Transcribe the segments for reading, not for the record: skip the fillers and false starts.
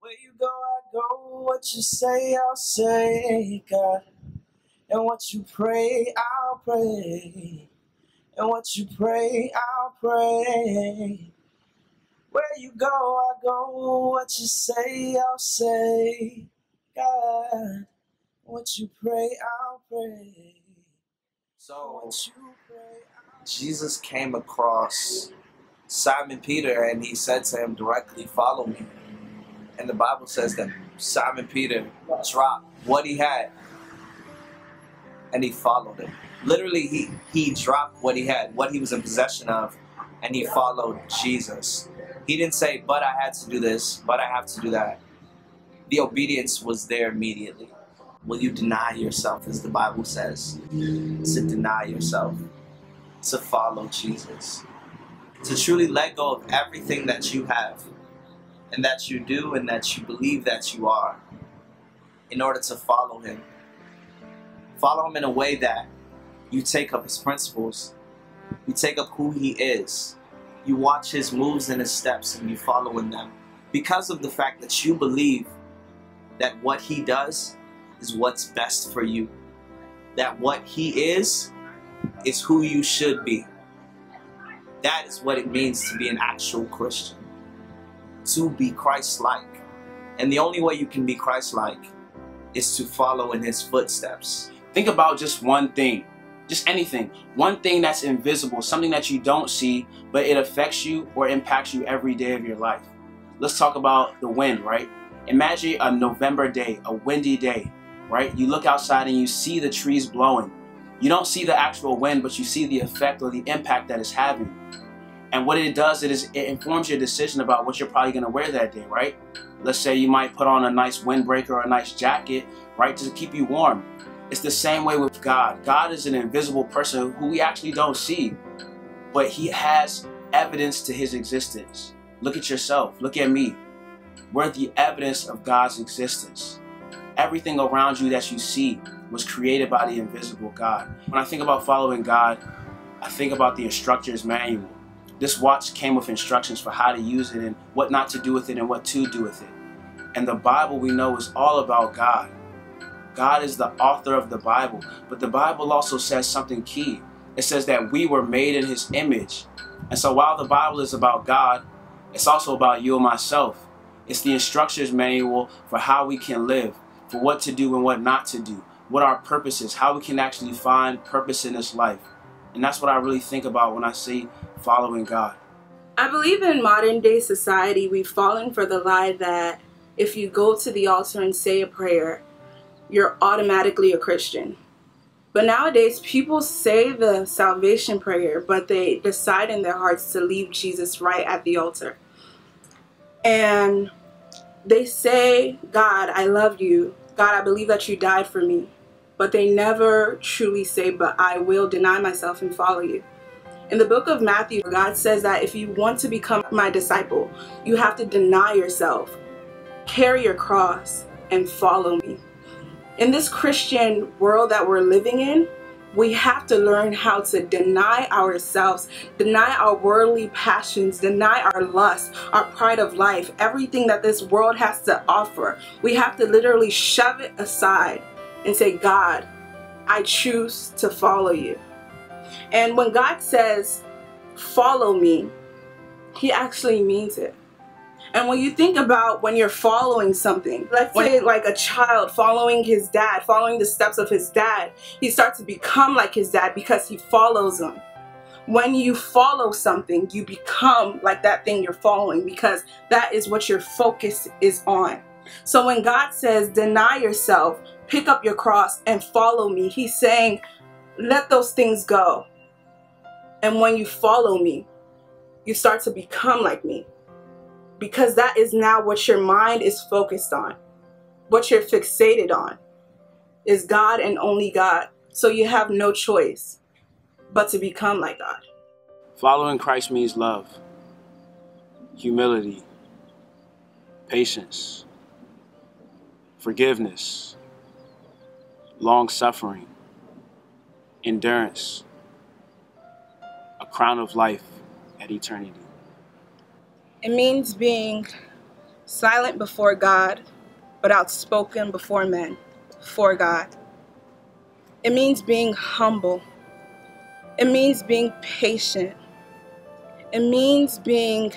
Where you go, I go. What you say, I'll say, God. And what you pray, I'll pray. And what you pray, I'll pray. Where you go, I go. What you say, I'll say, God. What you pray, I'll pray. So Jesus came across Simon Peter and he said to him directly, "Follow me." And the Bible says that Simon Peter dropped what he had and he followed him. Literally, he dropped what he had, what he was in possession of, and he followed Jesus. He didn't say, "But I had to do this, but I have to do that." The obedience was there immediately. Will you deny yourself, as the Bible says? To deny yourself, to follow Jesus, to truly let go of everything that you have and that you do and that you believe that you are in order to follow him. Follow him in a way that you take up his principles, you take up who he is, you watch his moves and his steps and you follow in them because of the fact that you believe that what he does is what's best for you, that what he is who you should be. That is what it means to be an actual Christian, to be Christ-like. And the only way you can be Christ-like is to follow in his footsteps. Think about just one thing, just anything, one thing that's invisible, something that you don't see, but it affects you or impacts you every day of your life. Let's talk about the wind, right? Imagine a November day, a windy day, right? You look outside and you see the trees blowing. You don't see the actual wind, but you see the effect or the impact that it's having. And what it does is it informs your decision about what you're probably going to wear that day, right? Let's say you might put on a nice windbreaker or a nice jacket, right, to keep you warm. It's the same way with God. God is an invisible person who we actually don't see, but he has evidence to his existence. Look at yourself. Look at me. We're the evidence of God's existence. Everything around you that you see was created by the invisible God. When I think about following God, I think about the instructor's manual. This watch came with instructions for how to use it and what not to do with it and what to do with it. And the Bible, we know, is all about God. God is the author of the Bible, but the Bible also says something key. It says that we were made in his image. And so while the Bible is about God, it's also about you and myself. It's the instructor's manual for how we can live, for what to do and what not to do, what our purpose is, how we can actually find purpose in this life. And that's what I really think about when I say following God. I believe in modern day society, we've fallen for the lie that if you go to the altar and say a prayer, you're automatically a Christian. But nowadays, people say the salvation prayer, but they decide in their hearts to leave Jesus right at the altar. And they say, "God, I love you. God, I believe that you died for me." But they never truly say, "But I will deny myself and follow you." In the book of Matthew, God says that if you want to become my disciple, you have to deny yourself, carry your cross, and follow me. In this Christian world that we're living in, we have to learn how to deny ourselves, deny our worldly passions, deny our lust, our pride of life, everything that this world has to offer. We have to literally shove it aside and say, "God, I choose to follow you." And when God says, "Follow me," he actually means it. And when you think about when you're following something, let's say like a child following his dad, following the steps of his dad, he starts to become like his dad because he follows him. When you follow something, you become like that thing you're following because that is what your focus is on. So when God says, "Deny yourself, pick up your cross and follow me," he's saying, let those things go. And when you follow me, you start to become like me. Because that is now what your mind is focused on. What you're fixated on is God and only God. So you have no choice but to become like God. Following Christ means love, humility, patience, forgiveness, long-suffering, endurance, a crown of life at eternity. It means being silent before God, but outspoken before men, for God. It means being humble. It means being patient. It means being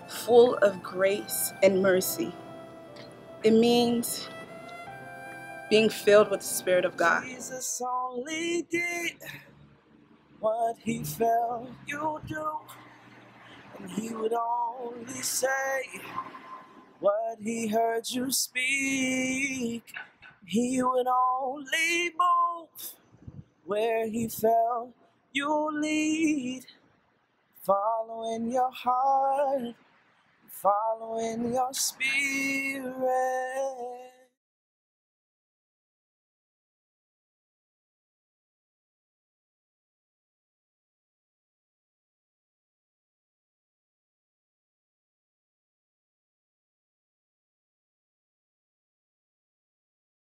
full of grace and mercy. It means being filled with the Spirit of God. Jesus only did what he felt you do, and he would only say what he heard you speak. He would only move where he felt you lead, following your heart, following your spirit.